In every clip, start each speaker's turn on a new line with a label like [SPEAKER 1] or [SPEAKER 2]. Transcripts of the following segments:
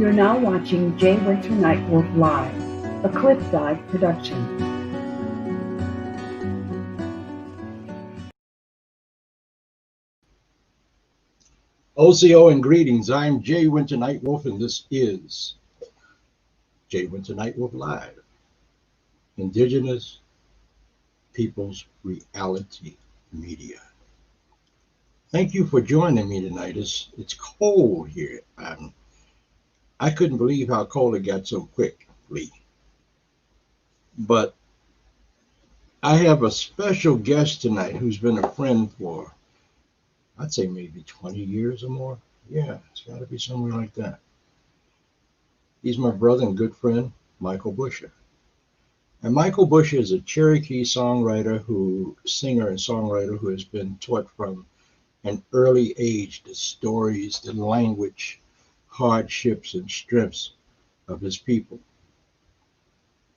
[SPEAKER 1] You're now watching Jay Winter Nightwolf Live, a Cliffside production.
[SPEAKER 2] OCO and greetings. I'm Jay Winter Nightwolf, and this is Jay Winter Nightwolf Live, Indigenous Peoples Reality Media. Thank you for joining me tonight. It's cold here. I couldn't believe how cold it got so quickly. But I have a special guest tonight who's been a friend for, I'd say maybe 20 years or more. Yeah, it's got to be somewhere like that. He's my brother and good friend, Michael BUCHER. And Michael BUCHER is a Cherokee singer and songwriter who has been taught from an early age the stories, the language, hardships, and strengths of his people.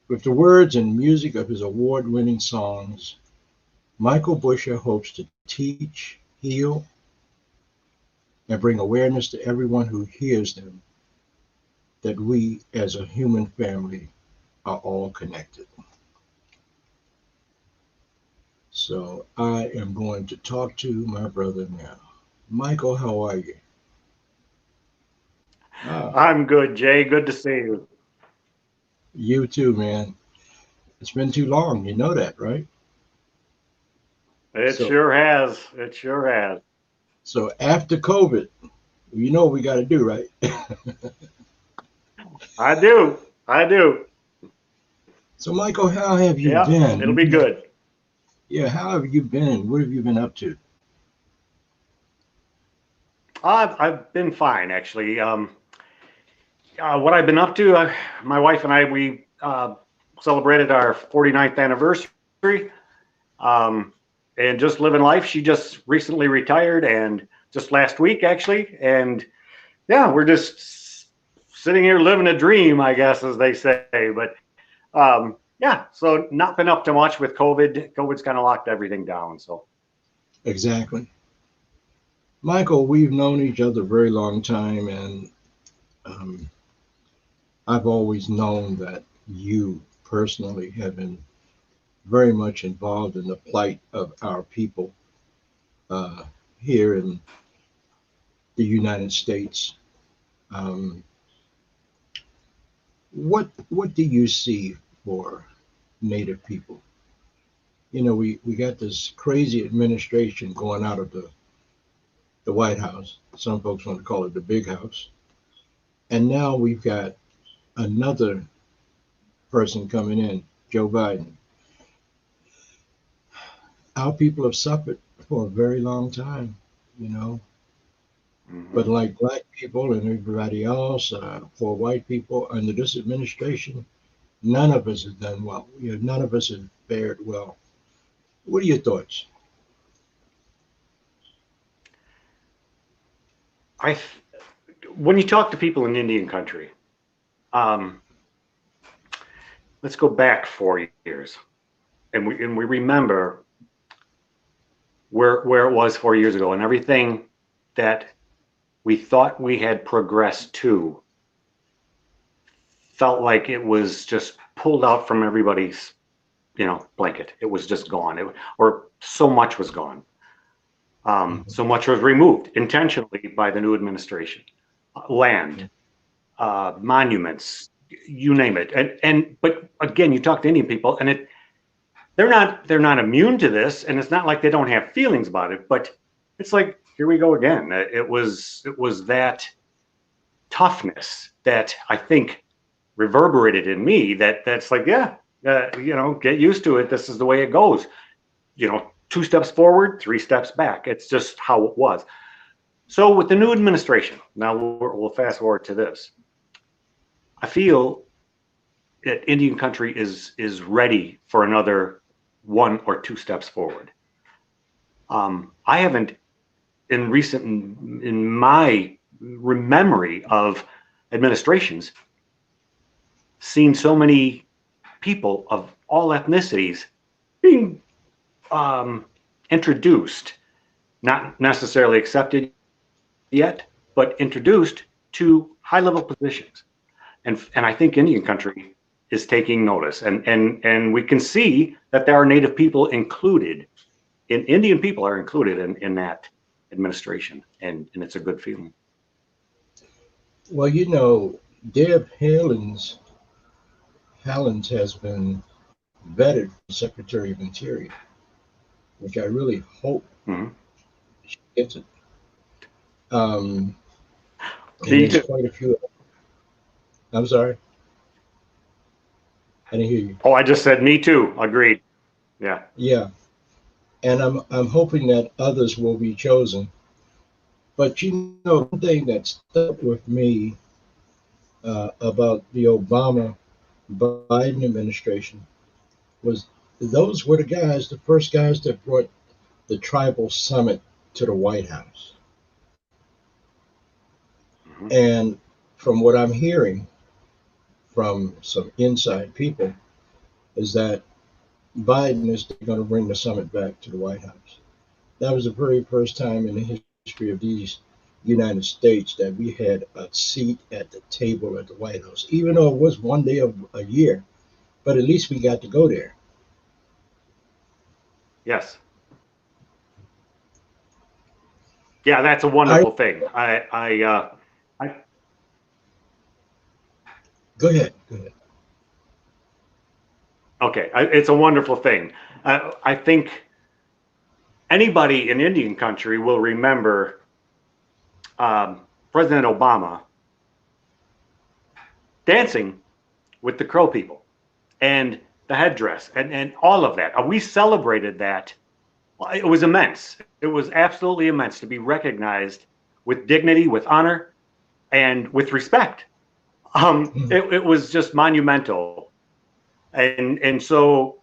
[SPEAKER 2] With the words and music of his award-winning songs, Michael BUCHER hopes to teach, heal, and bring awareness to everyone who hears them that we as a human family are all connected. So I am going to talk to my brother now. Michael, how are you?
[SPEAKER 3] I'm good, Jay. Good to see you.
[SPEAKER 2] You too, man. It's been too long. You know that, right?
[SPEAKER 3] It sure has. It sure has.
[SPEAKER 2] So after COVID, you know what we got to do, right?
[SPEAKER 3] I do.
[SPEAKER 2] So, Michael, how have you been?
[SPEAKER 3] It'll be good.
[SPEAKER 2] Yeah, how have you been? What have you been up to?
[SPEAKER 3] I've been fine, actually. What I've been up to, my wife and I, we celebrated our 49th anniversary, and just living life. She just recently retired, and just last week, actually. And yeah, we're just sitting here living a dream, I guess, as they say. But yeah, so not been up to much with COVID. COVID's kind of locked everything down. So
[SPEAKER 2] exactly. Michael, we've known each other a very long time, and I've always known that you personally have been very much involved in the plight of our people here in the United States. What do you see for Native people? You know, we got this crazy administration going out of the White House. Some folks want to call it the big house. And now we've got another person coming in, Joe Biden. Our people have suffered for a very long time, you know. But like black people and everybody else, for white people under this administration, none of us have done well. None of us have fared well. What are your thoughts?
[SPEAKER 3] When you talk to people in Indian country, let's go back 4 years, and we remember where it was 4 years ago, and everything that we thought we had progressed to felt like it was just pulled out from everybody's, blanket. It was just gone, or so much was gone. So much was removed intentionally by the new administration. Land, monuments, you name it. But again, you talk to Indian people, and they're not immune to this, and it's not like they don't have feelings about it. But it's like, here we go again. It was that toughness that I think reverberated in me. That's like, get used to it. This is the way it goes. 2 steps forward, 3 steps back. It's just how it was. So with the new administration, now we'll fast forward to this. I feel that Indian country is ready for another 1 or 2 steps forward. I haven't, in my memory of administrations, seen so many people of all ethnicities being introduced, not necessarily accepted yet, but introduced to high-level positions. And I think Indian country is taking notice. And we can see that there are Native people included, Indian people are included in that administration. And it's a good feeling.
[SPEAKER 2] Well, you know, Deb Haaland's has been vetted for Secretary of Interior, which I really hope she gets it. And
[SPEAKER 3] Me
[SPEAKER 2] there's
[SPEAKER 3] too.
[SPEAKER 2] quite a few. I'm sorry. I didn't hear you.
[SPEAKER 3] Oh, I just said me too. Agreed. Yeah.
[SPEAKER 2] Yeah. And I'm hoping that others will be chosen. But you know, one thing that stuck with me about the Obama-Biden administration was those were the first guys that brought the tribal summit to the White House. And from what I'm hearing from some inside people is that Biden is going to bring the summit back to the White House. That was the very first time in the history of these United States that we had a seat at the table at the White House, even though it was one day of a year, but at least we got to go there.
[SPEAKER 3] Yes. Yeah, that's a wonderful thing. I
[SPEAKER 2] Go ahead. Go ahead.
[SPEAKER 3] Okay, it's a wonderful thing. I think anybody in Indian country will remember President Obama dancing with the Crow people and the headdress and all of that. We celebrated that. It was immense. It was absolutely immense to be recognized with dignity, with honor, and with respect. It was just monumental. And so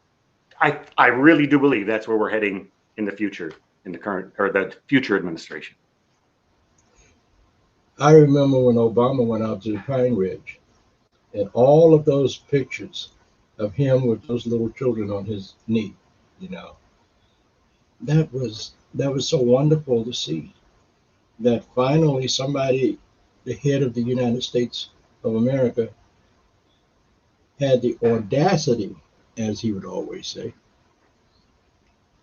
[SPEAKER 3] I really do believe that's where we're heading in the future, in the current or the future administration.
[SPEAKER 2] I remember when Obama went out to the Pine Ridge and all of those pictures of him with those little children on his knee, you know, that was so wonderful to see that finally somebody, the head of the United States of America, had the audacity, as he would always say,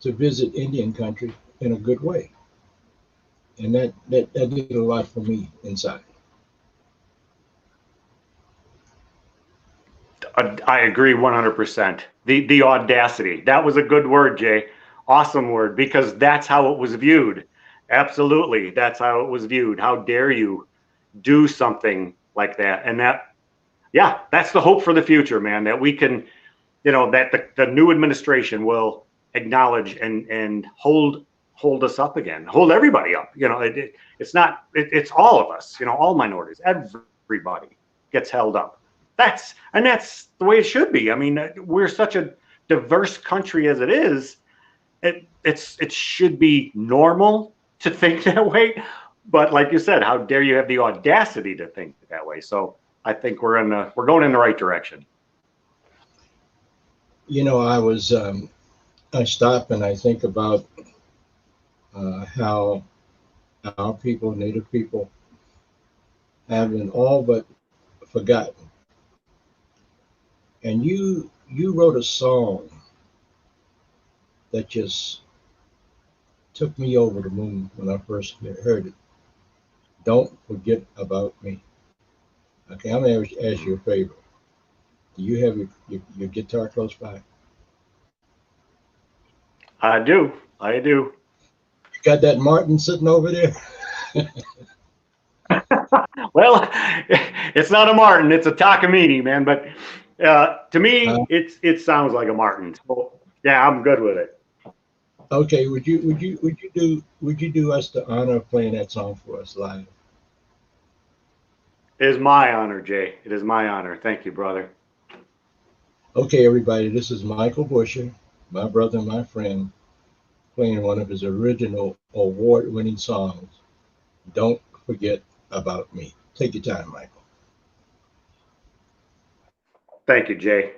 [SPEAKER 2] to visit Indian country in a good way. And that did a lot for me inside.
[SPEAKER 3] I agree 100%. The audacity. That was a good word, Jay. Awesome word, because that's how it was viewed. Absolutely. That's how it was viewed. How dare you do something like that? And that's the hope for the future, man, that we can, that the new administration will acknowledge and hold us up again, hold everybody up. It's all of us, all minorities, everybody gets held up. That's the way it should be. I mean, we're such a diverse country as it is. It should be normal to think that way. But like you said, how dare you have the audacity to think that way? So I think we're going in the right direction.
[SPEAKER 2] I stop and I think about how our people, Native people, have been all but forgotten. And you wrote a song that just took me over the moon when I first heard it. Don't forget about me. Okay, I'm going to ask you a favor. Do you have your guitar close by?
[SPEAKER 3] I do.
[SPEAKER 2] You got that Martin sitting over there?
[SPEAKER 3] Well, it's not a Martin, it's a Takamine, man. But to me, it sounds like a Martin. So yeah, I'm good with it.
[SPEAKER 2] Okay, would you do us the honor of playing that song for us live?
[SPEAKER 3] It is my honor, Jay. It is my honor. Thank you, brother.
[SPEAKER 2] Okay, everybody, this is Michael Busher, my brother and my friend, playing one of his original award-winning songs, Don't Forget About Me. Take your time, Michael.
[SPEAKER 3] Thank you, Jay.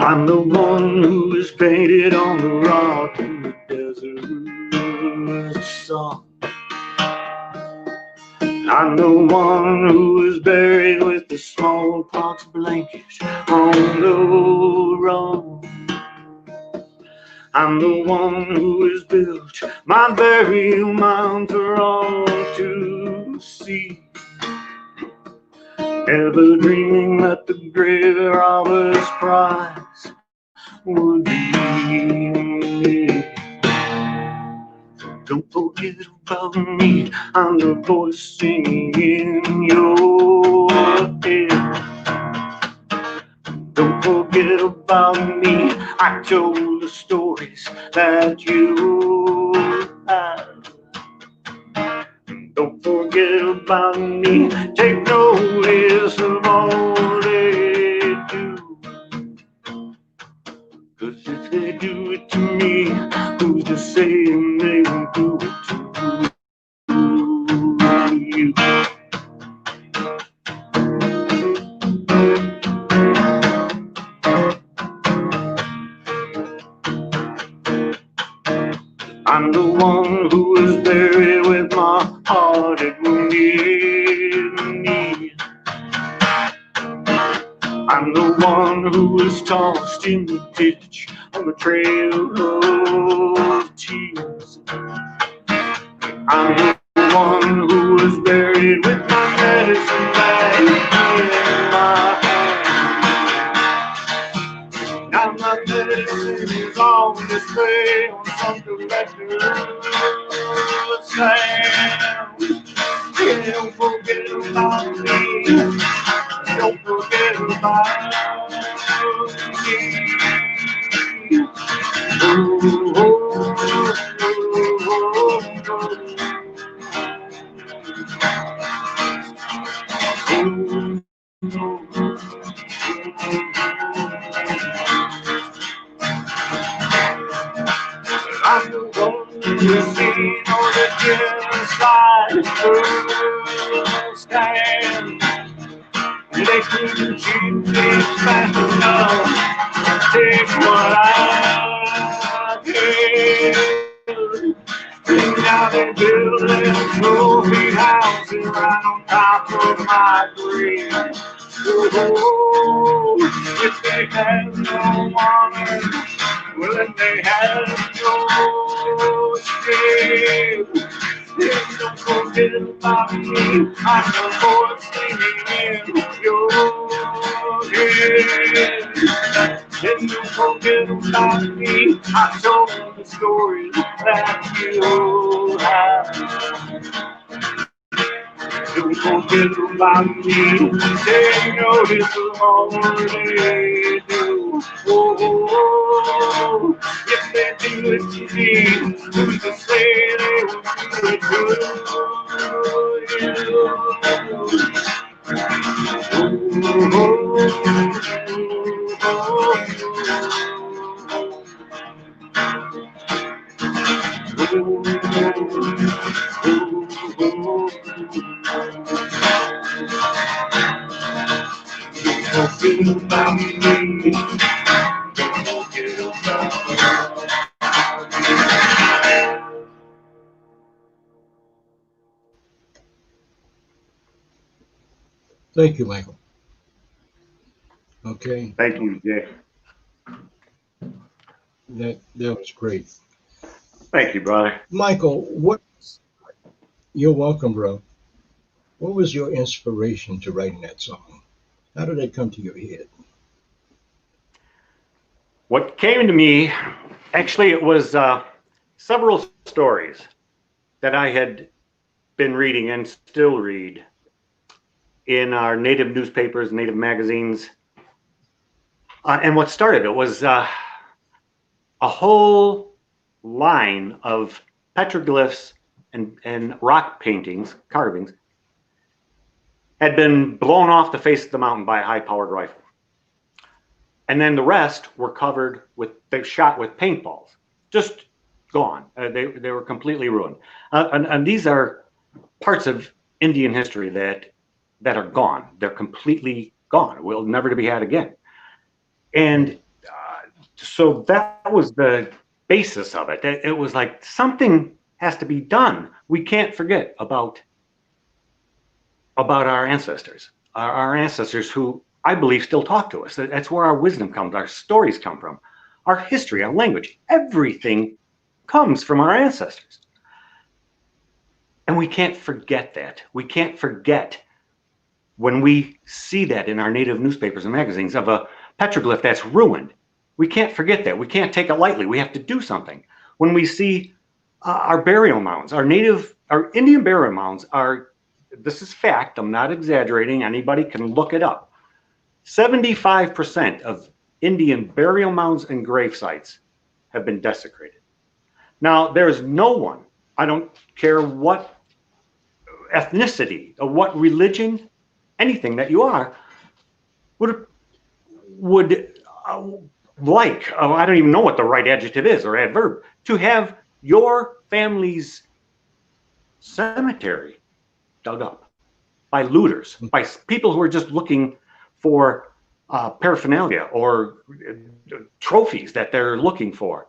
[SPEAKER 3] I'm the one who is painted on the rock in the desert song. I'm the one who is buried with the smallpox blanket on the run. I'm the one who has built my burial mound for all to see. Never dreaming that the grave robber's prize would be me. Don't forget about me, I'm the voice singing in your head. Don't forget about me, I told the stories that you have. Don't forget about me, take notice of all they do. 'Cause if they do it to me, who's to say they won't do it to you? I'm the one who is buried with my heart at wounded knee. I'm the one who is tossed in the ditch on the trail of tears. I'm the one who is buried with my medicine bag in my hand. Now my medicine is on display on some collector's stand. Yeah, don't forget about me. Don't forget about me. Oh, oh, I'm the one who's seen all the genocide firsthand. They couldn't keep me fast enough to take what I did. And now they're building trophy houses right on top of my grave. Oh, if they had no honor, well, then they had no shame. Don't forget about me, I'm the voice singing in your head. And don't forget about me, I told the stories that you have. Don't forget about me, take notice of all they do. Oh, oh, oh, if they do it to me, who's to say they will do it to you?
[SPEAKER 2] Thank you, Michael. Okay,
[SPEAKER 3] Thank you, Jay.
[SPEAKER 2] that was great.
[SPEAKER 3] Thank you, brother.
[SPEAKER 2] Michael, you're welcome, bro. What was your inspiration to writing that song? How did that come to your head?
[SPEAKER 3] What came to me, actually, it was several stories that I had been reading and still read in our native newspapers, native magazines. And what started it was a whole line of petroglyphs and rock paintings, carvings, had been blown off the face of the mountain by a high-powered rifle. And then the rest were covered with, they shot with paintballs, just gone. They were completely ruined. And these are parts of Indian history that are gone. They're completely gone. Will never to be had again. And so that was the basis of it. It was like something has to be done. We can't forget about our ancestors, our ancestors who I believe still talk to us. That's where our wisdom comes, our stories come from, our history, our language, everything comes from our ancestors. And we can't forget that. We can't forget when we see that in our native newspapers and magazines of a petroglyph that's ruined. We can't forget that. We can't take it lightly. We have to do something. When we see our burial mounds, our Indian burial mounds are, this is fact, I'm not exaggerating, anybody can look it up. 75% of Indian burial mounds and grave sites have been desecrated. Now, there's no one, I don't care what ethnicity or what religion, anything that you are, would like, I don't even know what the right adjective is or adverb, to have your family's cemetery dug up by looters, by people who are just looking for paraphernalia or trophies that they're looking for.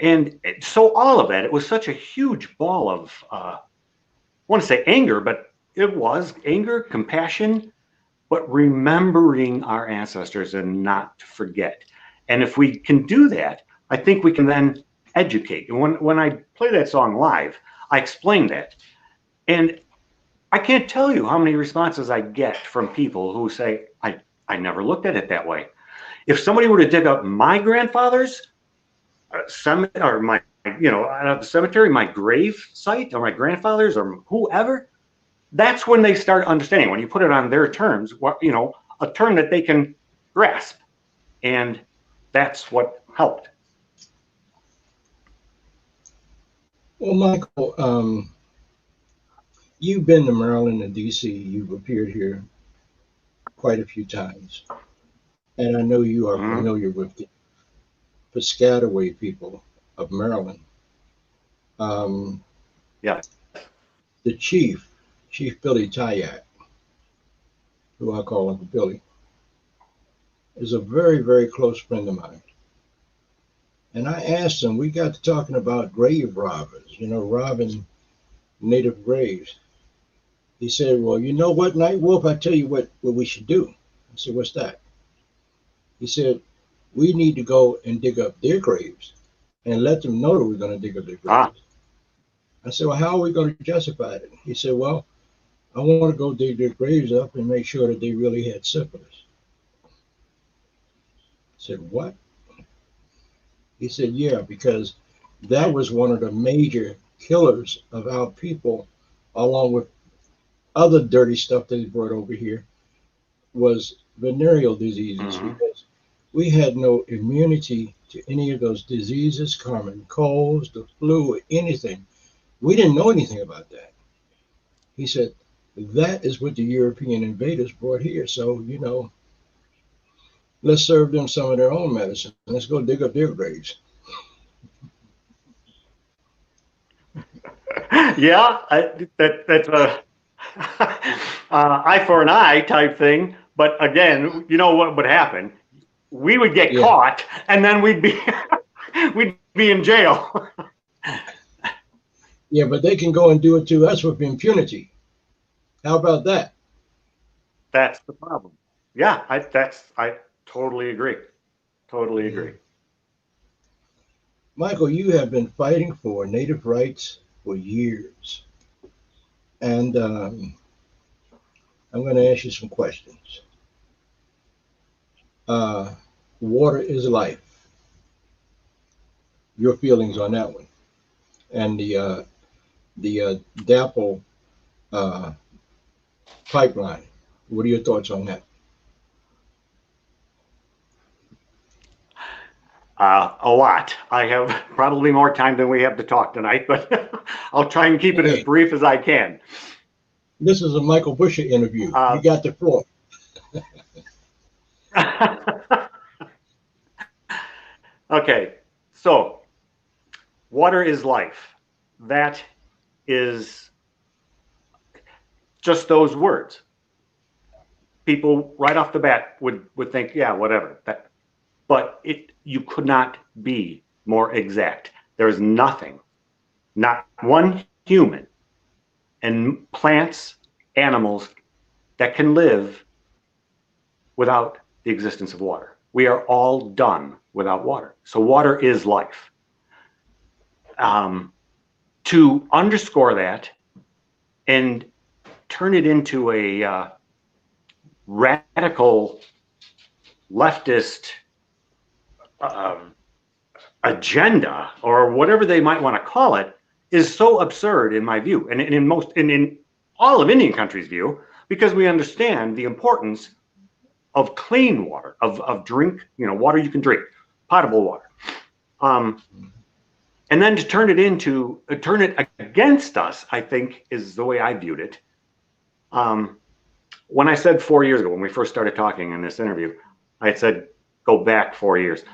[SPEAKER 3] And so all of that, it was such a huge ball of, I want to say anger, but it was anger, compassion, but remembering our ancestors and not to forget. And if we can do that, I think we can then educate. And when I play that song live, I explain that. And I can't tell you how many responses I get from people who say, I never looked at it that way. If somebody were to dig up my grandfather's cemetery, or my, the cemetery, my grave site, or my grandfather's, or whoever, that's when they start understanding. When you put it on their terms, what, a term that they can grasp, and that's what helped.
[SPEAKER 2] Well, Michael, you've been to Maryland and DC. You've appeared here quite a few times, and I know you are familiar with the Piscataway people of Maryland.
[SPEAKER 3] Yeah.
[SPEAKER 2] The Chief Billy Tyack, who I call Uncle Billy, is a very, very close friend of mine. And I asked him, we got to talking about grave robbers, robbing native graves. He said, well, you know what, Nightwolf, I tell you what we should do. I said, what's that? He said, we need to go and dig up their graves and let them know that we're going to dig up their graves. I said, well, how are we going to justify it? He said, well, I want to go dig their graves up and make sure that they really had syphilis. I said, what? He said, yeah, because that was one of the major killers of our people, along with other dirty stuff that he brought over here, was venereal diseases, because we had no immunity to any of those diseases, common colds, the flu, or anything. We didn't know anything about that. He said, that is what the European invaders brought here. So, let's serve them some of their own medicine. Let's go dig up their graves.
[SPEAKER 3] Yeah, that's a eye for an eye type thing. But again, you know what would happen? We would get caught, and then we'd be in jail.
[SPEAKER 2] Yeah, but they can go and do it to us with impunity. How about that?
[SPEAKER 3] That's the problem. Yeah, I totally agree. Totally agree.
[SPEAKER 2] Michael, you have been fighting for native rights for years. And I'm going to ask you some questions. Water is life. Your feelings on that one. And the DAPL pipeline. What are your thoughts on that?
[SPEAKER 3] A lot. I have probably more time than we have to talk tonight, but I'll try and keep it as brief as I can.
[SPEAKER 2] This is a Michael Busher interview. You got the floor.
[SPEAKER 3] Okay, so water is life. That is just those words. People right off the bat would think, yeah, whatever. But you could not be more exact. There is nothing, not one human, and plants, animals that can live without the existence of water. We are all done without water. So water is life. To underscore that and turn it into a radical leftist agenda, or whatever they might want to call it, is so absurd in my view, and in all of Indian country's view, because we understand the importance of clean water, of drink, water you can drink, potable water. And then to turn it against us, I think, is the way I viewed it. When I said 4 years ago, when we first started talking in this interview, I had said, go back 4 years.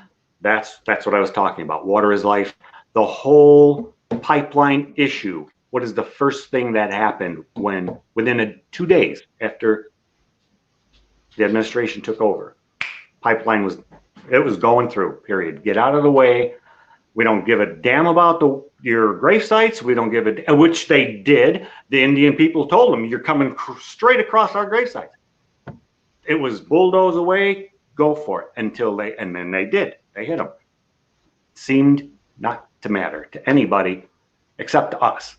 [SPEAKER 3] That's what I was talking about. Water is life. The whole pipeline issue. What is the first thing that happened when, within 2 days after the administration took over, pipeline was going through, period. Get out of the way. We don't give a damn about your grave sites. We don't give which they did. The Indian people told them, you're coming straight across our grave sites. It was bulldoze away, go for it, and then they did. They hit them. Seemed not to matter to anybody except to us.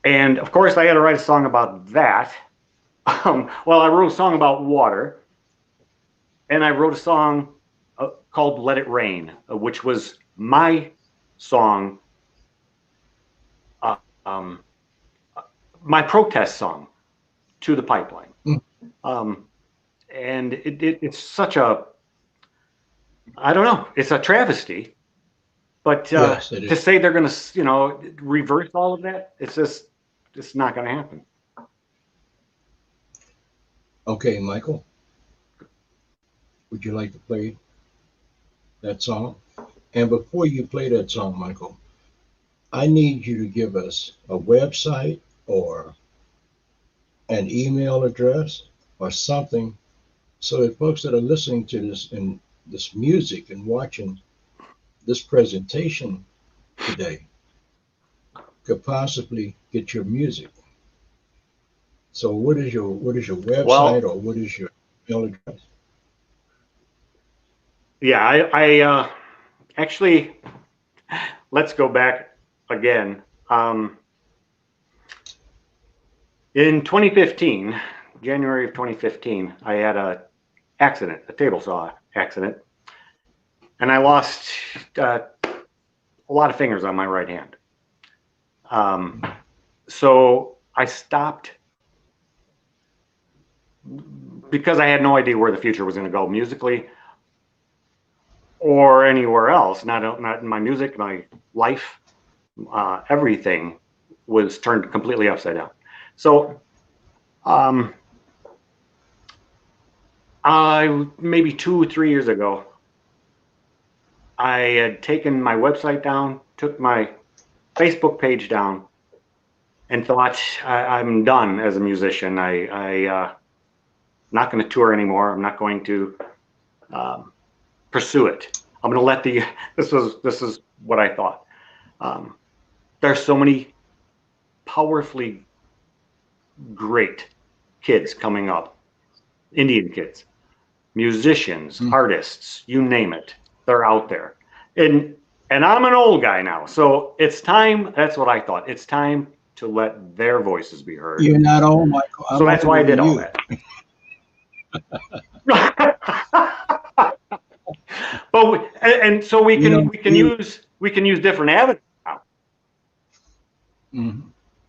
[SPEAKER 3] And of course, I had to write a song about that. Well, I wrote a song about water, and I wrote a song called Let It Rain, which was my song, my protest song to the pipeline. And it's such a, I don't know, it's a travesty, but yes, to say they're going to, reverse all of that, it's not going to happen.
[SPEAKER 2] Okay, Michael, would you like to play that song? And before you play that song, Michael, I need you to give us a website or an email address or something, so that folks that are listening to this and this music and watching this presentation today could possibly get your music. So what is your website, or what is your email address?
[SPEAKER 3] Yeah, I actually, let's go back again. In 2015, January of 2015, I had a table saw accident, and I lost a lot of fingers on my right hand. So I stopped because I had no idea where the future was going to go musically or anywhere else. Not in my music, my life, everything was turned completely upside down. So maybe 2 or 3 years ago, I had taken my website down, took my Facebook page down, and thought, I'm done as a musician. I'm not going to tour anymore. I'm not going to pursue it. I'm going to let this is what I thought. There's so many powerfully great kids coming up, Indian kids, musicians, artists, you name it. They're out there. And I'm an old guy now, so it's time. That's what I thought. It's time to let their voices be heard.
[SPEAKER 2] You're not old, Michael.
[SPEAKER 3] So that's why I did all that. But so we can use different avenues now.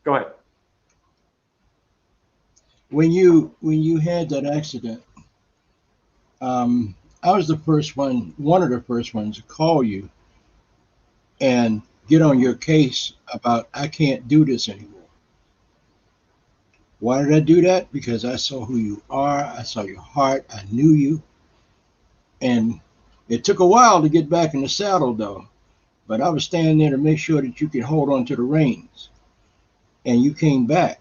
[SPEAKER 3] Go ahead.
[SPEAKER 2] When you had that accident, I was one of the first ones to call you and get on your case about, I can't do this anymore. Why did I do that? Because I saw who you are. I saw your heart. I knew you. And it took a while to get back in the saddle, though. But I was standing there to make sure that you could hold on to the reins. And you came back.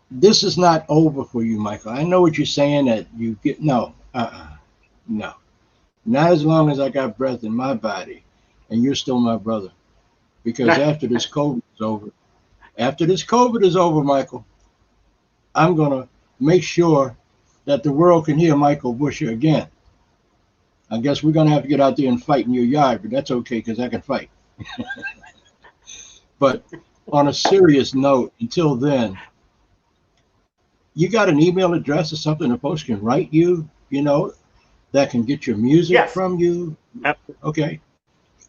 [SPEAKER 2] This is not over for you, Michael. I know what you're saying, that No, not as long as I got breath in my body, and you're still my brother. Because after this COVID is over, Michael, I'm gonna make sure that the world can hear Michael Busher again. I guess we're gonna have to get out there and fight in your yard, but that's okay because I can fight. But on a serious note, until then, you got an email address or something the folks can write you, that can get your music
[SPEAKER 3] Yes.
[SPEAKER 2] from you?
[SPEAKER 3] Absolutely.
[SPEAKER 2] Okay.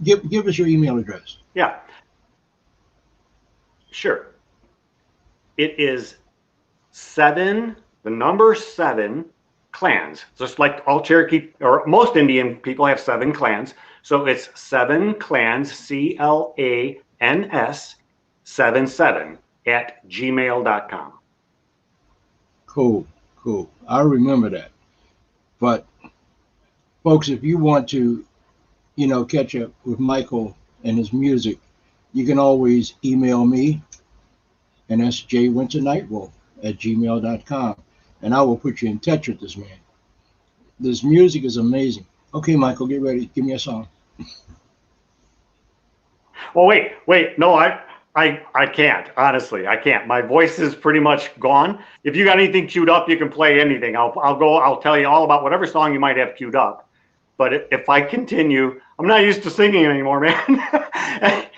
[SPEAKER 2] Give us your email address.
[SPEAKER 3] Yeah. Sure. It is 7, the number 7 clans. Just like all Cherokee or most Indian people have 7 clans. So it's 7 clans, CLANS 77 at gmail.com.
[SPEAKER 2] Cool. I'll remember that. But folks, if you want to, catch up with Michael and his music, you can always email me, and that's Jay Winter Nightwolf at gmail.com, and I will put you in touch with this man. This music is amazing. Okay, Michael, get ready. Give me a song.
[SPEAKER 3] Well, wait. No, I can't. Honestly, I can't. My voice is pretty much gone. If you got anything queued up, you can play anything. I'll tell you all about whatever song you might have queued up. But if I continue, I'm not used to singing anymore, man.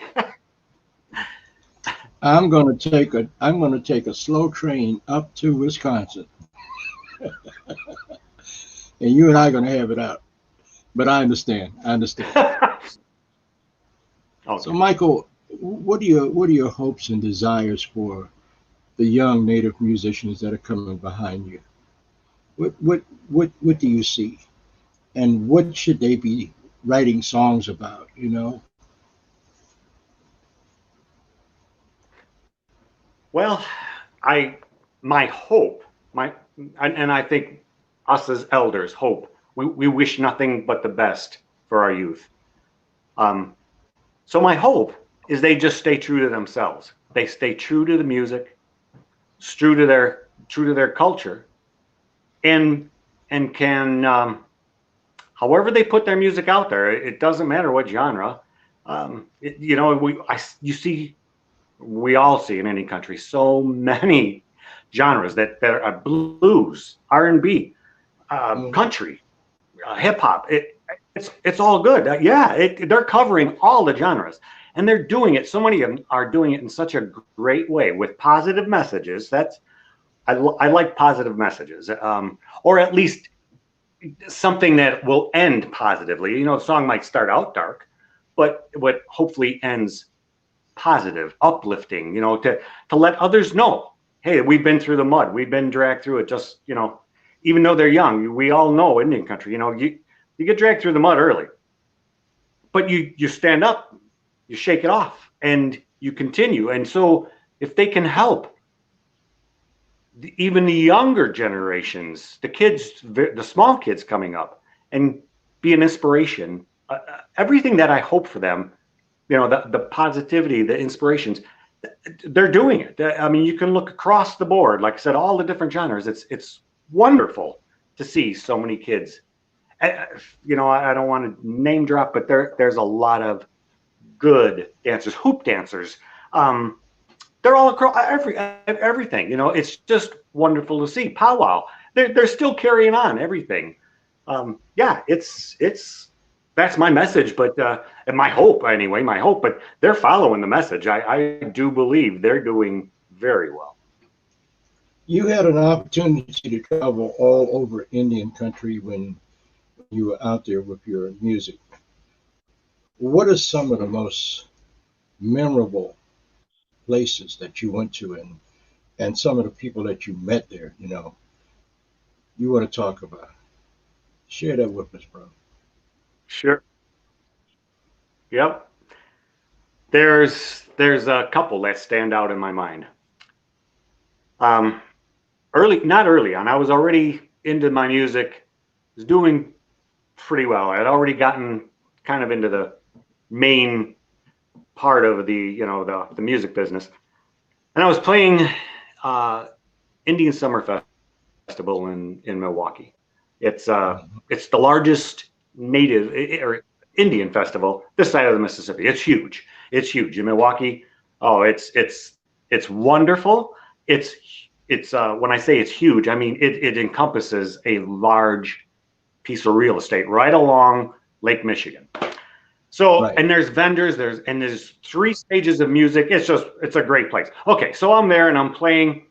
[SPEAKER 2] I'm going to take a slow train up to Wisconsin. And you and I are going to have it out. But I understand.
[SPEAKER 3] Okay.
[SPEAKER 2] So, Michael, what are your hopes and desires for the young Native musicians that are coming behind you? What do you see, and what should they be writing songs about?
[SPEAKER 3] Well, my hope, and I think us as elders hope. We wish nothing but the best for our youth. So my hope is they just stay true to themselves. They stay true to the music, true to their culture, and can however they put their music out there. It doesn't matter what genre. We all see in any country so many genres that are blues, R&B, country, hip hop. It's all good. They're covering all the genres, and they're doing it. So many of them are doing it in such a great way with positive messages. I like positive messages, or at least something that will end positively. The song might start out dark, but what hopefully ends positive, uplifting. To let others know, hey, we've been through the mud, we've been dragged through it. Just even though they're young, we all know Indian country. You get dragged through the mud early, but you stand up, you shake it off, and you continue. And so if they can help even the younger generations, the kids, the small kids coming up, and be an inspiration, everything that I hope for them, the positivity, the inspirations, they're doing it. I mean, you can look across the board, like I said, all the different genres. It's wonderful to see so many kids. I don't want to name drop, but there's a lot of good dancers, hoop dancers. They're all across everything. It's just wonderful to see. Powwow, they're still carrying on everything. That's my message, but and my hope anyway. But they're following the message. I do believe they're doing very well.
[SPEAKER 2] You had an opportunity to travel all over Indian country when you were out there with your music. What are some of the most memorable places that you went to, and some of the people that you met there? You want to talk about? Share that with us, bro.
[SPEAKER 3] Sure. Yep. There's a couple that stand out in my mind. Not early on. I was already into my music, was doing pretty well. I had already gotten kind of into the main part of the music business, and I was playing Indian Summer Festival in Milwaukee, It's the largest native or Indian festival this side of the Mississippi. It's huge. It's huge in Milwaukee. Oh, it's wonderful. It's when I say it's huge, I mean it encompasses a large piece of real estate right along Lake Michigan. So,
[SPEAKER 2] Right.
[SPEAKER 3] and there's vendors, there's 3 stages of music. It's a great place. Okay, so I'm there and I'm playing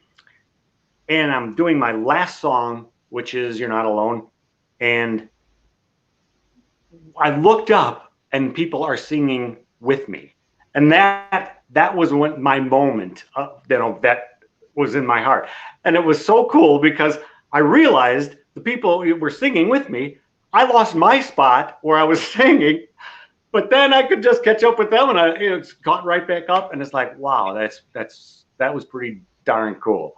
[SPEAKER 3] and I'm doing my last song, which is You're Not Alone. And I looked up and people are singing with me. And that was when my moment, that was in my heart. And it was so cool because I realized the people who were singing with me, I lost my spot where I was singing, but then I could just catch up with them and I got right back up. And it's like, wow, that was pretty darn cool.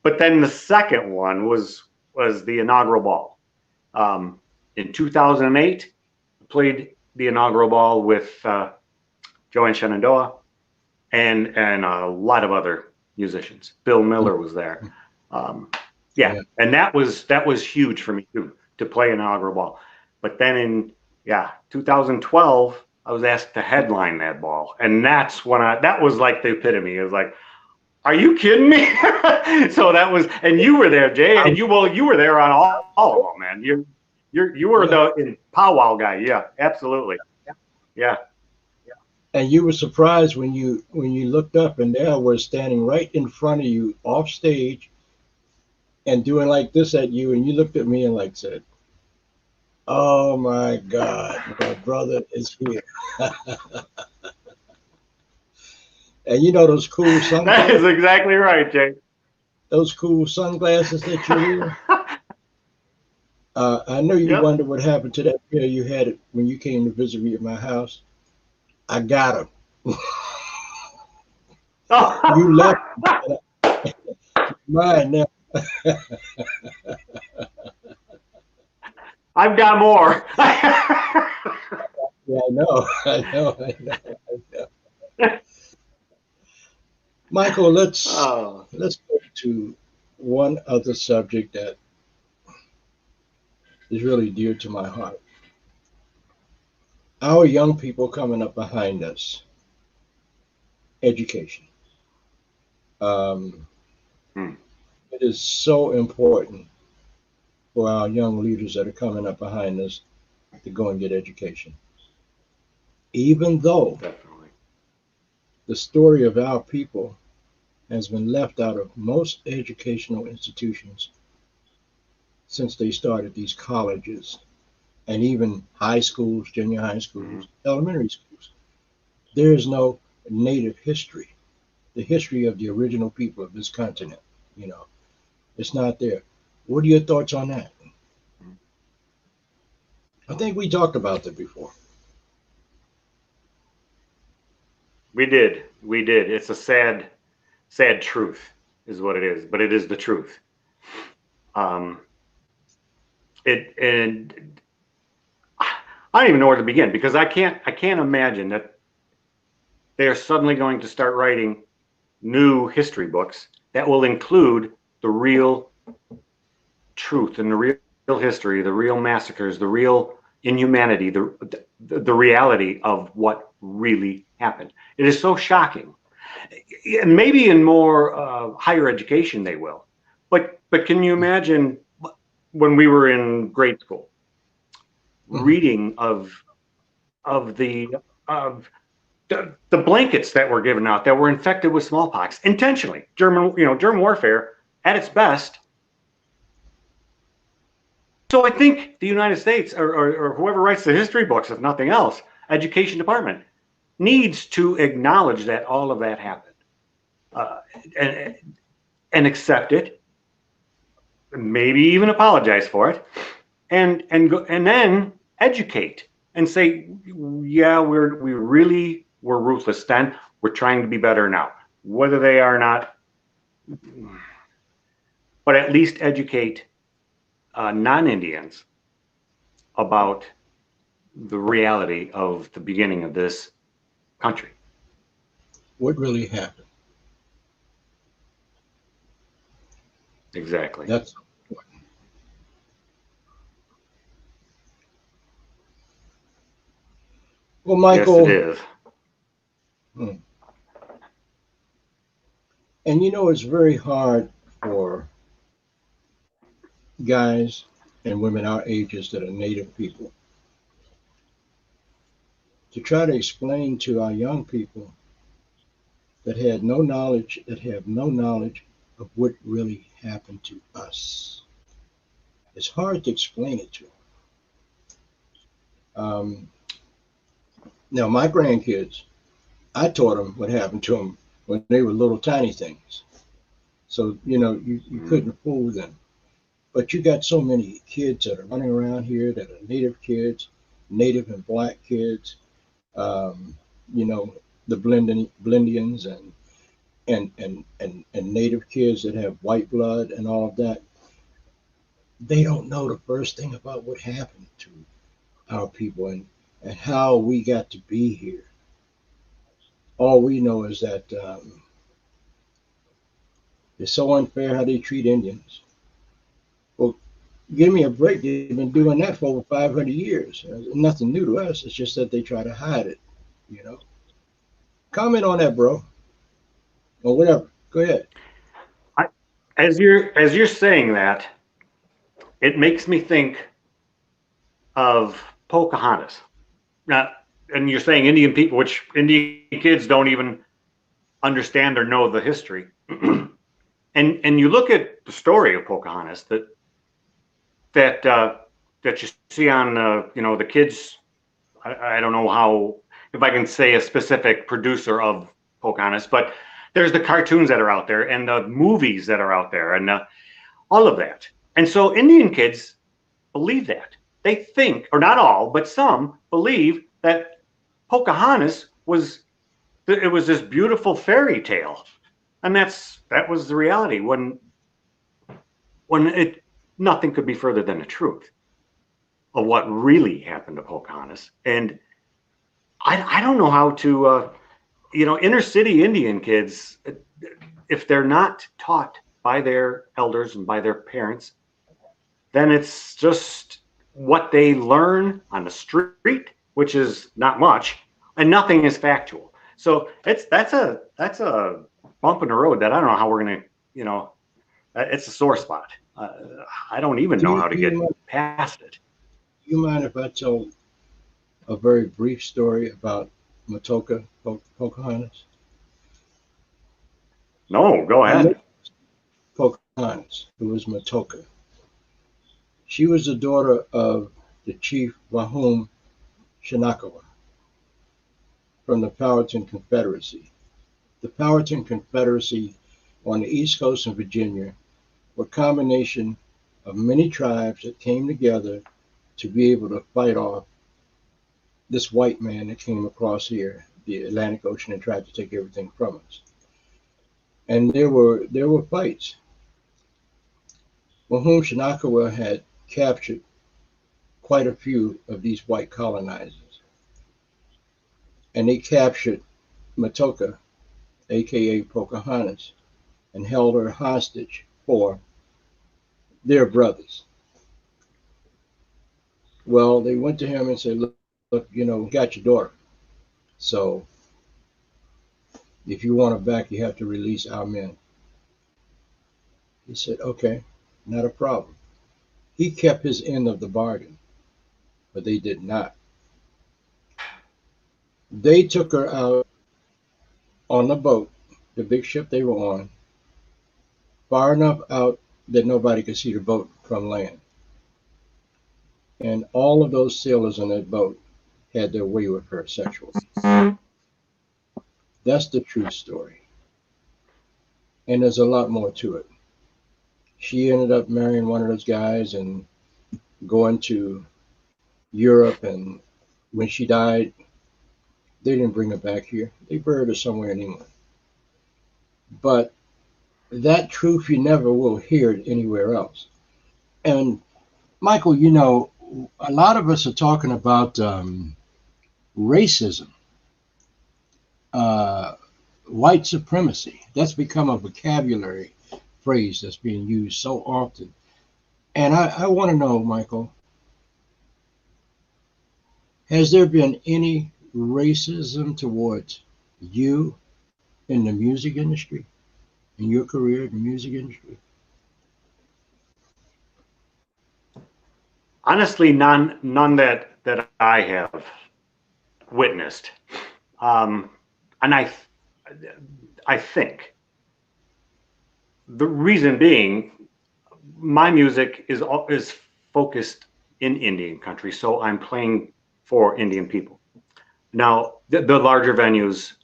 [SPEAKER 3] But then the second one was the inaugural ball. In 2008, I played the inaugural ball with Joanne Shenandoah and a lot of other musicians. Bill Miller was there. Yeah, and that was huge for me too, to play inaugural ball. But then in 2012, I was asked to headline that ball, and that's when that was like the epitome. It was like, are you kidding me? So that was, and you were there, Jay, and you were there on all of them, man. You were the powwow guy. Yeah, absolutely. Yeah.
[SPEAKER 2] And you were surprised when you looked up and there was standing right in front of you off stage and doing like this at you, and you looked at me and like said, "Oh my God, my brother is here." And you know those cool sunglasses?
[SPEAKER 3] That is exactly right, Jay.
[SPEAKER 2] Those cool sunglasses that you wear? I know you wonder what happened to that pair you had it when you came to visit me at my house. I got them. You left mine now.
[SPEAKER 3] I've got more.
[SPEAKER 2] Yeah, I know. Michael, let's go to one other subject that is really dear to my heart. Our young people coming up behind us, education. It is so important for our young leaders that are coming up behind us to go and get education. Even though the story of our people has been left out of most educational institutions since they started these colleges and even high schools, junior high schools, elementary schools. There is no native history, the history of the original people of this continent. It's not there. What are your thoughts on that? I think we talked about that before.
[SPEAKER 3] We did. It's a sad truth is what it is, but it is the truth. And I don't even know where to begin, because I can't imagine that they are suddenly going to start writing new history books that will include the real truth and the real history, the real massacres, the real inhumanity, the reality of what really happened. It is so shocking. And maybe in more higher education they will, but can you imagine when we were in grade school, reading of the blankets that were given out that were infected with smallpox intentionally, German warfare at its best. So I think the United States or whoever writes the history books, if nothing else, education department, needs to acknowledge that all of that happened, and accept it, maybe even apologize for it, and then educate and say, yeah, we really were ruthless then. We're trying to be better now. Whether they are not, but at least educate non-Indians about the reality of the beginning of this country.
[SPEAKER 2] What really happened?
[SPEAKER 3] Exactly.
[SPEAKER 2] That's important. Well,
[SPEAKER 3] Yes,
[SPEAKER 2] Michael,
[SPEAKER 3] it is.
[SPEAKER 2] and you know, it's very hard for guys and women our ages that are Native people to try to explain to our young people that have no knowledge of what really happened to us. It's hard to explain it to them. Now, my grandkids, I taught them what happened to them when they were little tiny things. So, you know, you couldn't fool them. But you got so many kids that are running around here that are Native kids, Native and Black kids, you know, the Blendians and Native kids that have white blood and all of that. They don't know the first thing about what happened to our people and how we got to be here. All we know is that it's so unfair how they treat Indians. Well, give me a break. They've been doing that for over 500 years. Nothing new to us. It's just that they try to hide it, you know. Comment on that, bro, or whatever. Go ahead.
[SPEAKER 3] As you're saying that, it makes me think of Pocahontas. Now, and you're saying Indian people, which Indian kids don't even understand or know the history. And you look at the story of Pocahontas that you see on you know, the kids. I don't know how, if I can say a specific producer of Pocahontas, but there's the cartoons that are out there and the movies that are out there and all of that. And so Indian kids believe that. They think, or not all, but some believe that Pocahontas was this beautiful fairy tale, and that was the reality when it nothing could be further than the truth of what really happened to Pocahontas. And I don't know how to you know, inner city Indian kids, if they're not taught by their elders and by their parents, then it's just what they learn on the street, which is not much, and nothing is factual. So that's a bump in the road that I don't know how we're gonna, you know, it's a sore spot. I don't even know how to get past it.
[SPEAKER 2] You mind if I tell a very brief story about Matoka Pocahontas?
[SPEAKER 3] No, go ahead.
[SPEAKER 2] Pocahontas, who was Matoka. She was the daughter of the chief Wahum Shinakawa from the Powhatan Confederacy. The Powhatan Confederacy on the East Coast of Virginia were a combination of many tribes that came together to be able to fight off this white man that came across here, the Atlantic Ocean, and tried to take everything from us. And there were fights. Wahum Shinakawa had captured quite a few of these white colonizers, and they captured Matoka, aka Pocahontas, and held her hostage for their brothers. Well, they went to him and said, look, you know, we got your daughter. So if you want her back, you have to release our men. He said, okay, not a problem. He kept his end of the bargain, but they did not. They took her out on the boat, the big ship they were on, far enough out that nobody could see the boat from land. And all of those sailors on that boat had their way with her sexually. That's the true story. And there's a lot more to it. She ended up marrying one of those guys and going to Europe. And when she died, they didn't bring her back here. They buried her somewhere in England. But that truth, you never will hear it anywhere else. And Michael, you know, a lot of us are talking about racism, white supremacy. That's become a vocabulary phrase that's being used so often. And I want to know, Michael, has there been any racism towards you in the music industry, in your career in the music industry?
[SPEAKER 3] Honestly, none that I have witnessed. And I think the reason being, my music is focused in Indian country, so I'm playing for Indian people. Now, the larger venues,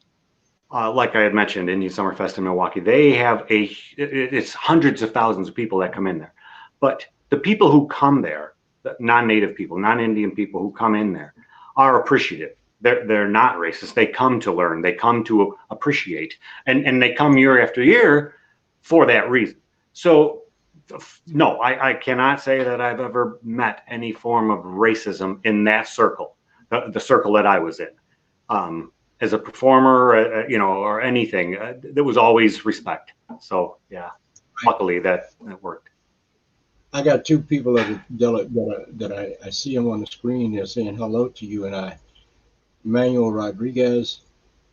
[SPEAKER 3] like I had mentioned, Indian Summerfest in Milwaukee, they have it's hundreds of thousands of people that come in there. But the people who come there, the non-native people, non-Indian people who come in there, are appreciative. They're not racist. They come to learn. They come to appreciate, and they come year after year for that reason. So no, I cannot say that I've ever met any form of racism in that circle, the circle that I was in. As a performer, or anything, there was always respect. So yeah, luckily that worked.
[SPEAKER 2] I got two people that I see them on the screen. They're saying hello to you and I, Manuel Rodriguez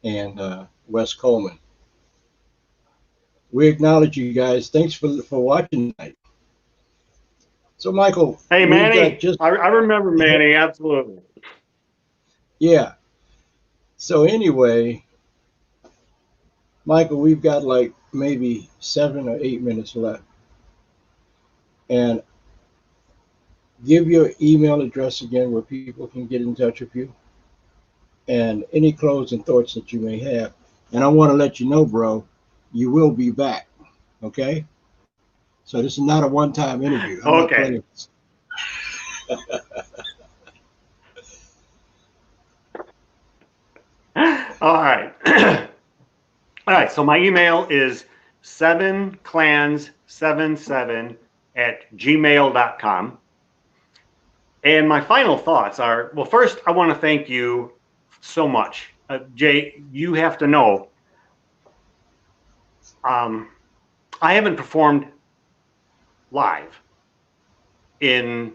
[SPEAKER 2] and Wes Coleman. We acknowledge you guys. Thanks for watching tonight. So Michael,
[SPEAKER 3] hey Manny, I remember Manny, absolutely.
[SPEAKER 2] Yeah. So anyway, Michael, we've got like maybe 7 or 8 minutes left. And give your email address again where people can get in touch with you. And any closing thoughts that you may have. And I want to let you know, bro, you will be back. Okay? So this is not a one-time interview. I'm not playing this.
[SPEAKER 3] All right. All right. So my email is 7clans77@gmail.com. And my final thoughts are, well, first, I want to thank you so much. Jay, you have to know, I haven't performed live in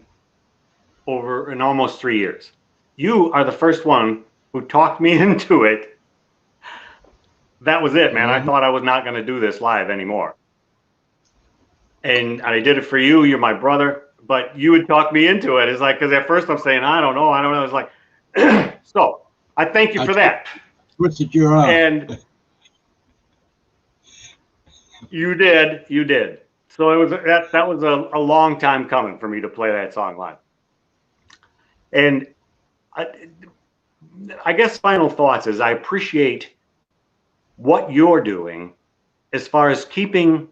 [SPEAKER 3] almost 3 years. You are the first one who talked me into it. That was it, man. I thought I was not going to do this live anymore. And I did it for you. You're my brother. But you would talk me into it. It's like, because at first I'm saying, I don't know. It's like, so I thank you for that.
[SPEAKER 2] Twisted your arm.
[SPEAKER 3] And you did. So it was that was a long time coming for me to play that song live. And I guess final thoughts is I appreciate what you're doing as far as keeping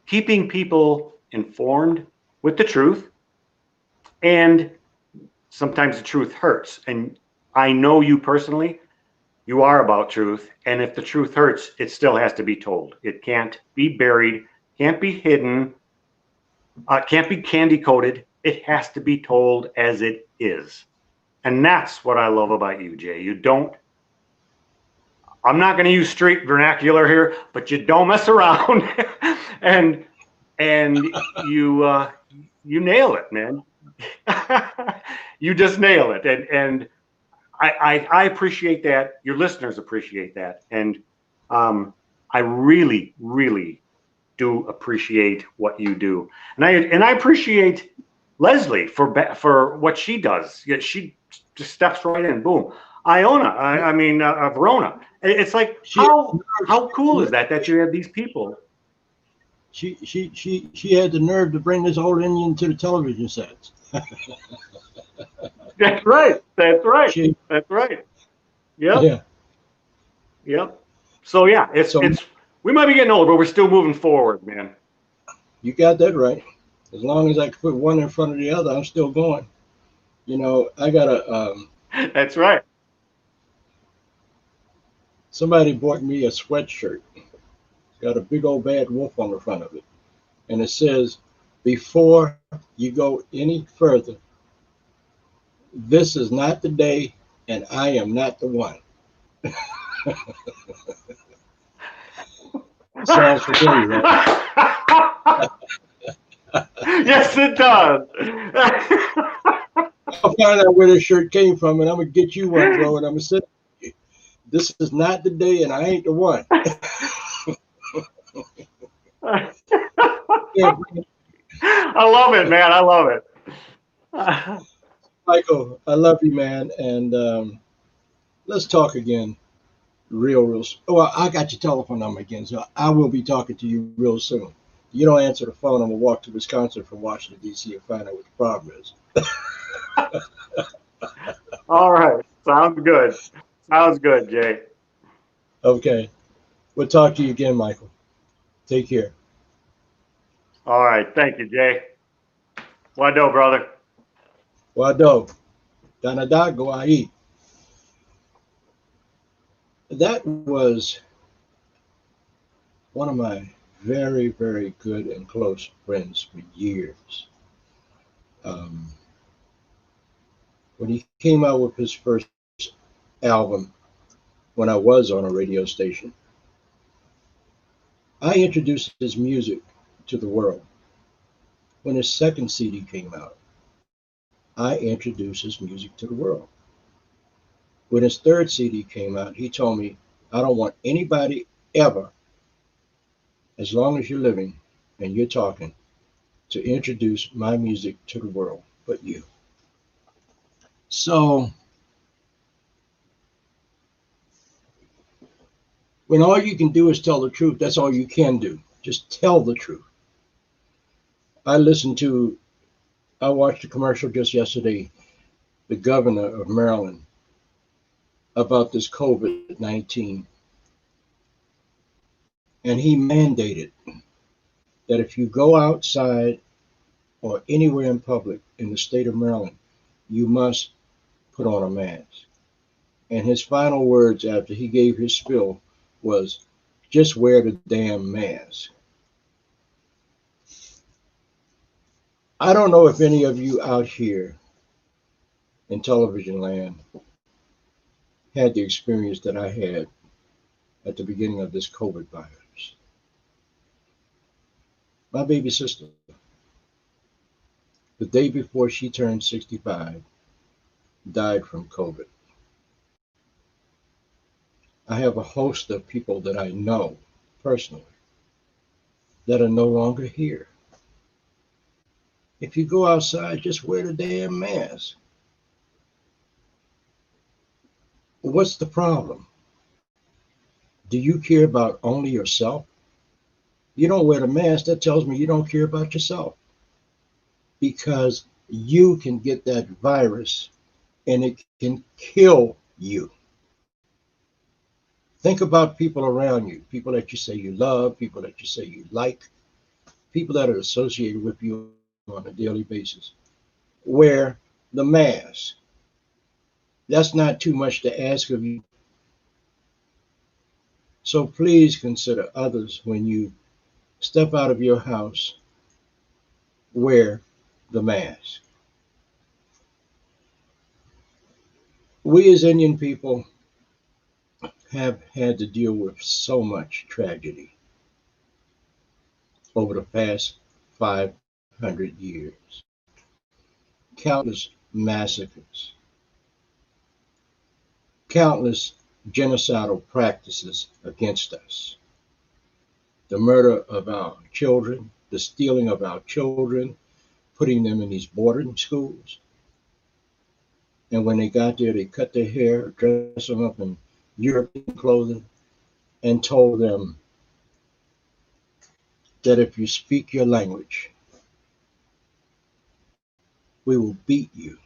[SPEAKER 3] people informed with the truth. And sometimes the truth hurts. And I know you personally, you are about truth. And if the truth hurts, it still has to be told. It can't be buried, can't be hidden, can't be candy coated. It has to be told as it is. And that's what I love about you, Jay. You don't, I'm not going to use street vernacular here, but you don't mess around. and you nail it, man. You just nail it. And I appreciate that. Your listeners appreciate that. And I really, really do appreciate what you do. And I appreciate Leslie for what she does. She just steps right in. Boom. Verona. It's like, how cool is that you have these people?
[SPEAKER 2] She had the nerve to bring this old Indian to the television sets.
[SPEAKER 3] That's right. That's right. Yep. So yeah, it's we might be getting old, but we're still moving forward, man.
[SPEAKER 2] You got that right. As long as I can put one in front of the other, I'm still going. I got a.
[SPEAKER 3] That's right.
[SPEAKER 2] Somebody bought me a sweatshirt. It's got a big old bad wolf on the front of it. And it says, before you go any further, this is not the day and I am not the one. Sounds familiar, right?
[SPEAKER 3] Yes, it does.
[SPEAKER 2] I'll find out where this shirt came from, and I'm gonna get you one, bro. And I'm gonna say, this is not the day, and I ain't the one. Yeah,
[SPEAKER 3] I love it, man. I love it.
[SPEAKER 2] Michael, I love you, man, and let's talk again, real. Well, I got your telephone number again, so I will be talking to you real soon. You don't answer the phone, I'm gonna walk to Wisconsin from Washington D.C. and find out what the problem is.
[SPEAKER 3] All right. Sounds good. Sounds good, Jay.
[SPEAKER 2] Okay, we'll talk to you again, Michael. Take care.
[SPEAKER 3] All right. Thank you, Jay. Wado, brother.
[SPEAKER 2] Wado, Danada, go ahí. That was one of my very, very good and close friends for years. Um, when he came out with his first album, when I was on a radio station, I introduced his music to the world. When his second CD came out, I introduced his music to the world. When his third CD came out, he told me, I don't want anybody ever, as long as you're living and you're talking, to introduce my music to the world but you. So when all you can do is tell the truth, that's all you can do. Just tell the truth. I watched a commercial just yesterday, the governor of Maryland, about this COVID-19. And he mandated that if you go outside or anywhere in public in the state of Maryland, you must put on a mask. And his final words after he gave his spiel was, just wear the damn mask. I don't know if any of you out here in television land had the experience that I had at the beginning of this COVID virus. My baby sister, the day before she turned 65, died from COVID. I have a host of people that I know personally that are no longer here. If you go outside, just wear the damn mask. What's the problem? Do you care about only yourself? You don't wear the mask, that tells me you don't care about yourself, because you can get that virus and it can kill you. Think about people around you, people that you say you love, people that you say you like, people that are associated with you on a daily basis. Wear the mask. That's not too much to ask of you. So please consider others when you step out of your house. Wear the mask. We as Indian people have had to deal with so much tragedy over the past 500 years. Countless massacres, countless genocidal practices against us, the murder of our children, the stealing of our children, putting them in these boarding schools. And when they got there, they cut their hair, dressed them up in European clothing, and told them that if you speak your language, we will beat you.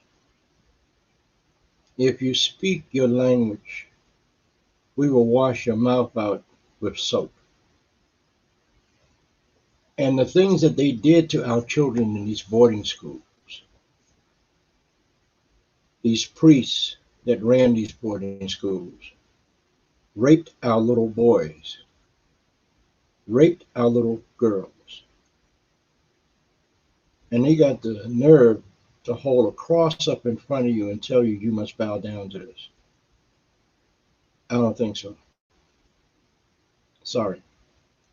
[SPEAKER 2] If you speak your language, we will wash your mouth out with soap. And the things that they did to our children in these boarding schools, these priests that ran these boarding schools, raped our little boys, raped our little girls. And they got the nerve to hold a cross up in front of you and tell you you must bow down to this. I don't think so. Sorry,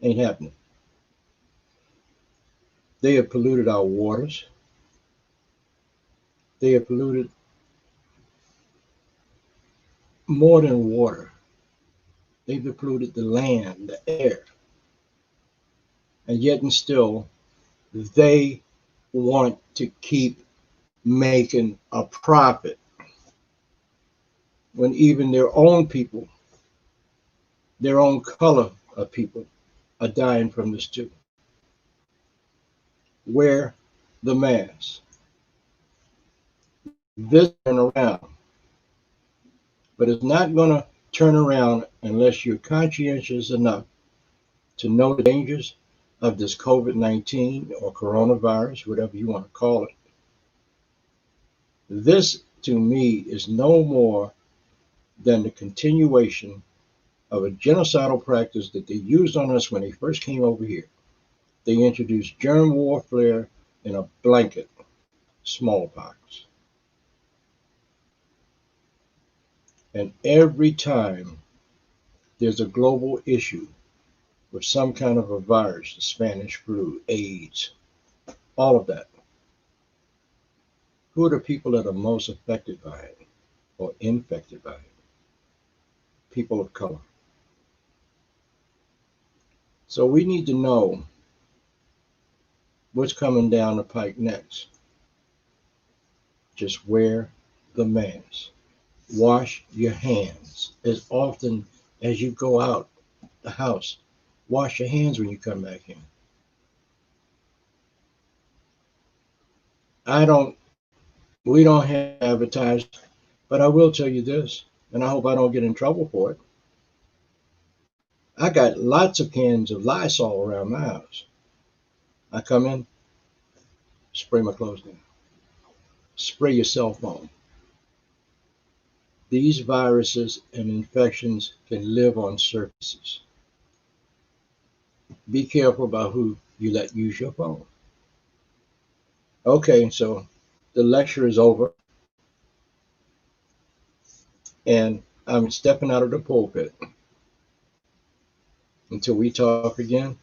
[SPEAKER 2] ain't happening. They have polluted our waters. They have polluted more than water. They've polluted the land, the air. And yet and still, they want to keep making a profit when even their own people, their own color of people, are dying from this too. Wear the mask. This turn around, but it's not going to turn around unless you're conscientious enough to know the dangers of this COVID-19 or coronavirus, whatever you want to call it. This, to me, is no more than the continuation of a genocidal practice that they used on us when they first came over here. They introduced germ warfare in a blanket, smallpox. And every time there's a global issue with some kind of a virus, the Spanish flu, AIDS, all of that, who are the people that are most affected by it or infected by it? People of color. So we need to know what's coming down the pike next. Just wear the mask. Wash your hands as often as you go out the house. Wash your hands when you come back in. We don't have advertised, but I will tell you this, and I hope I don't get in trouble for it. I got lots of cans of Lysol around my house. I come in, spray my clothes down. Spray your cell phone. These viruses and infections can live on surfaces. Be careful about who you let use your phone. Okay, so the lecture is over, and I'm stepping out of the pulpit. Until we talk again,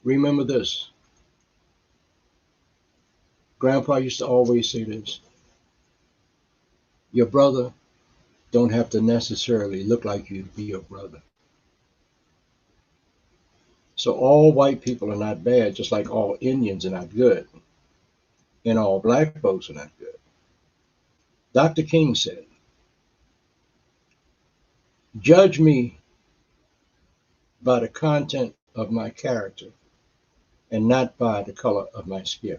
[SPEAKER 2] remember this. Grandpa used to always say this. Your brother don't have to necessarily look like you to be your brother. So all white people are not bad, just like all Indians are not good. And all black folks are not good. Dr. King said, judge me by the content of my character and not by the color of my skin.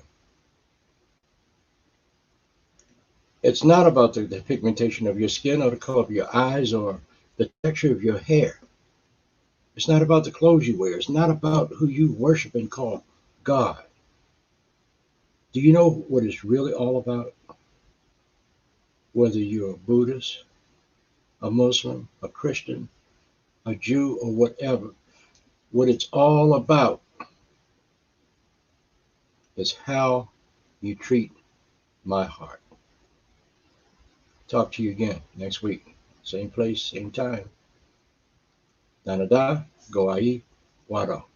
[SPEAKER 2] It's not about the pigmentation of your skin or the color of your eyes or the texture of your hair. It's not about the clothes you wear. It's not about who you worship and call God. Do you know what it's really all about? Whether you're a Buddhist, a Muslim, a Christian, a Jew, or whatever, what it's all about is how you treat my heart. Talk to you again next week. Same place, same time. Danada, go ahí, wado.